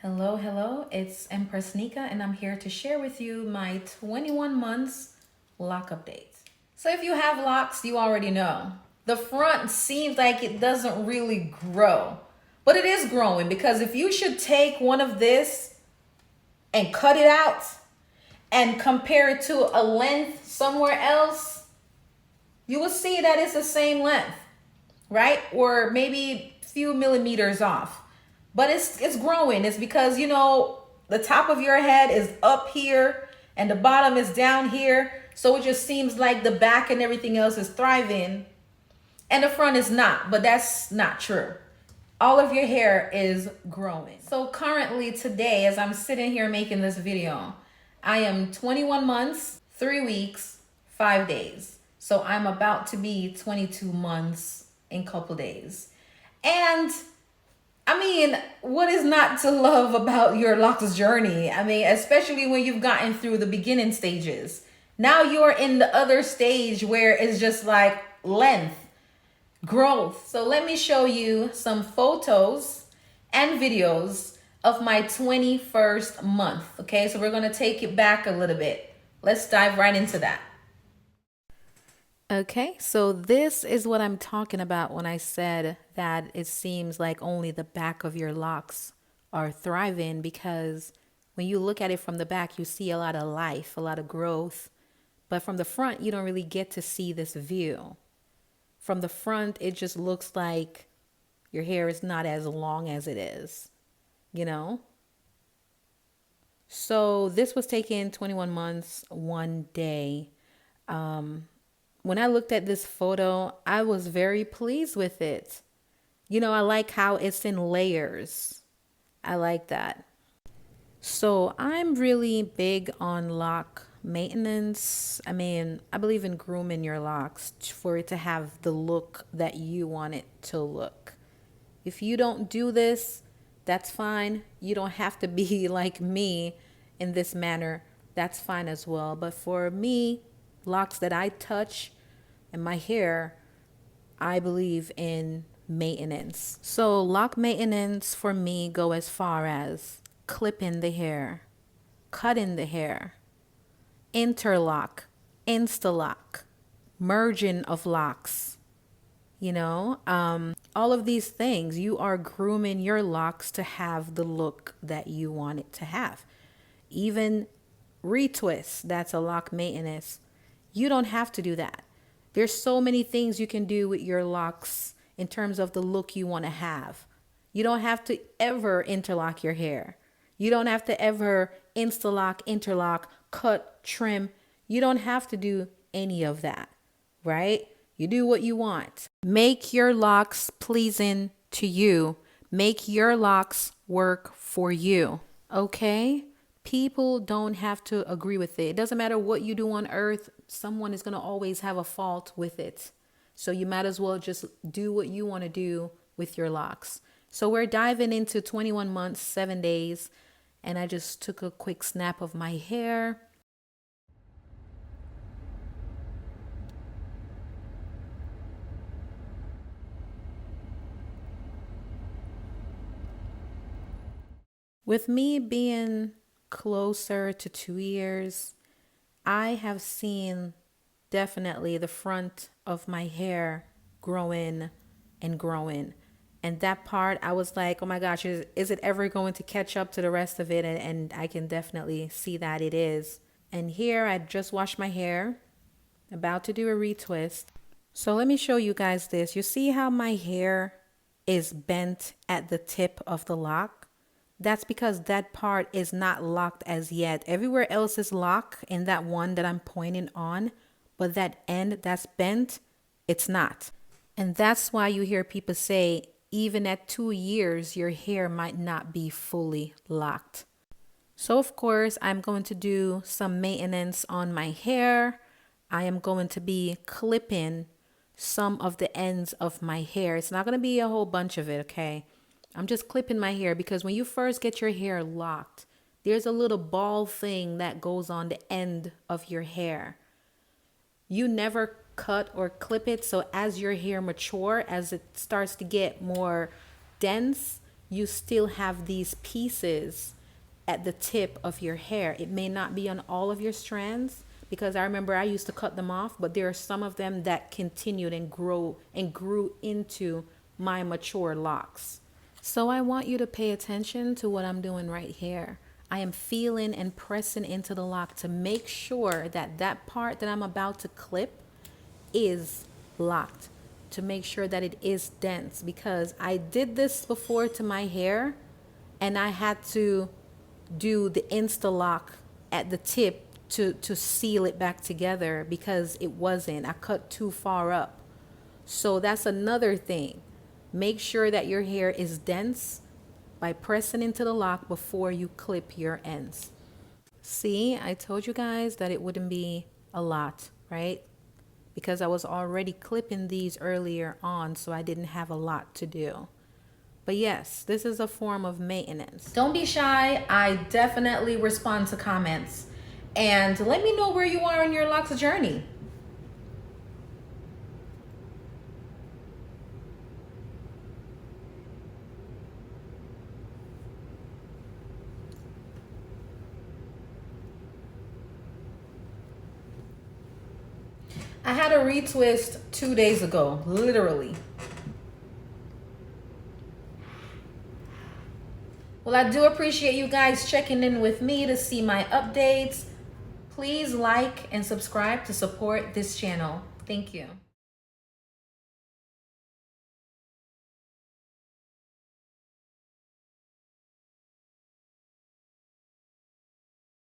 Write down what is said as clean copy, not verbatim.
Hello, hello, it's Empress Nika, and I'm here to share with you my 21 months lock update. So, if you have locks, you already know. The front seems like it doesn't really grow, but it is growing because if you should take one of this and cut it out and compare it to a length somewhere else, you will see that it's the same length, right? Or maybe a few millimeters off. But it's growing. It's because the top of your head is up here and the bottom is down here. So it just seems like the back and everything else is thriving and the front is not, but that's not true. All of your hair is growing. So currently today, as I'm sitting here making this video, I am 21 months, 3 weeks, 5 days. So I'm about to be 22 months in a couple days. And I mean, what is not to love about your locks journey? I mean, especially when you've gotten through the beginning stages. Now you're in the other stage where it's just like length, growth. So let me show you some photos and videos of my 21st month. Okay, so we're going to take it back a little bit. Let's dive right into that. Okay, so this is what I'm talking about when I said that it seems like only the back of your locks are thriving, because when you look at it from the back, you see a lot of life, a lot of growth. But from the front, you don't really get to see this view. From the front, it just looks like your hair is not as long as it is, you know? So this was taken 21 months, 1 day. When I looked at this photo, I was very pleased with it. I like how it's in layers. I like that. So I'm really big on lock maintenance. I mean, I believe in grooming your locks for it to have the look that you want it to look. If you don't do this, that's fine. You don't have to be like me in this manner. That's fine as well. But for me, locks that I touch and my hair, I believe in maintenance. So lock maintenance for me go as far as clipping the hair, cutting the hair, interlock, instalock, merging of locks, all of these things. You are grooming your locks to have the look that you want it to have. Even retwist, that's a lock maintenance. You don't have to do that. There's so many things you can do with your locks in terms of the look you want to have. You don't have to ever interlock your hair. You don't have to ever instalock, interlock, cut, trim. You don't have to do any of that, right? You do what you want. Make your locks pleasing to you. Make your locks work for you. Okay? People don't have to agree with it. It doesn't matter what you do on earth, someone is going to always have a fault with it. So you might as well just do what you want to do with your locks. So we're diving into 21 months, 7 days, and I just took a quick snap of my hair. With me being closer to 2 years, I have seen definitely the front of my hair growing and growing. And that part, I was like, oh my gosh, is it ever going to catch up to the rest of it? And I can definitely see that it is. And here I just washed my hair, about to do a retwist. So let me show you guys this. You see how my hair is bent at the tip of the lock? That's because that part is not locked as yet. Everywhere else is locked in that one that I'm pointing on, but that end that's bent, it's not. And that's why you hear people say, even at 2 years, your hair might not be fully locked. So of course, I'm going to do some maintenance on my hair. I am going to be clipping some of the ends of my hair. It's not going to be a whole bunch of it, okay? I'm just clipping my hair because when you first get your hair locked, there's a little ball thing that goes on the end of your hair. You never cut or clip it, so as your hair mature, as it starts to get more dense, you still have these pieces at the tip of your hair. It may not be on all of your strands, because I remember I used to cut them off, but there are some of them that continued and grew into my mature locks. So I want you to pay attention to what I'm doing right here. I am feeling and pressing into the lock to make sure that that part that I'm about to clip is locked, to make sure that it is dense, because I did this before to my hair and I had to do the Insta-Lock at the tip to seal it back together because it wasn't. I cut too far up. So that's another thing. Make sure that your hair is dense by pressing into the lock before you clip your ends. See, I told you guys that it wouldn't be a lot, right? Because I was already clipping these earlier on, so I didn't have a lot to do. But yes, this is a form of maintenance. Don't be shy. I definitely respond to comments. And let me know where you are in your locks journey. I had a retwist 2 days ago, literally. Well, I do appreciate you guys checking in with me to see my updates. Please like and subscribe to support this channel. Thank you.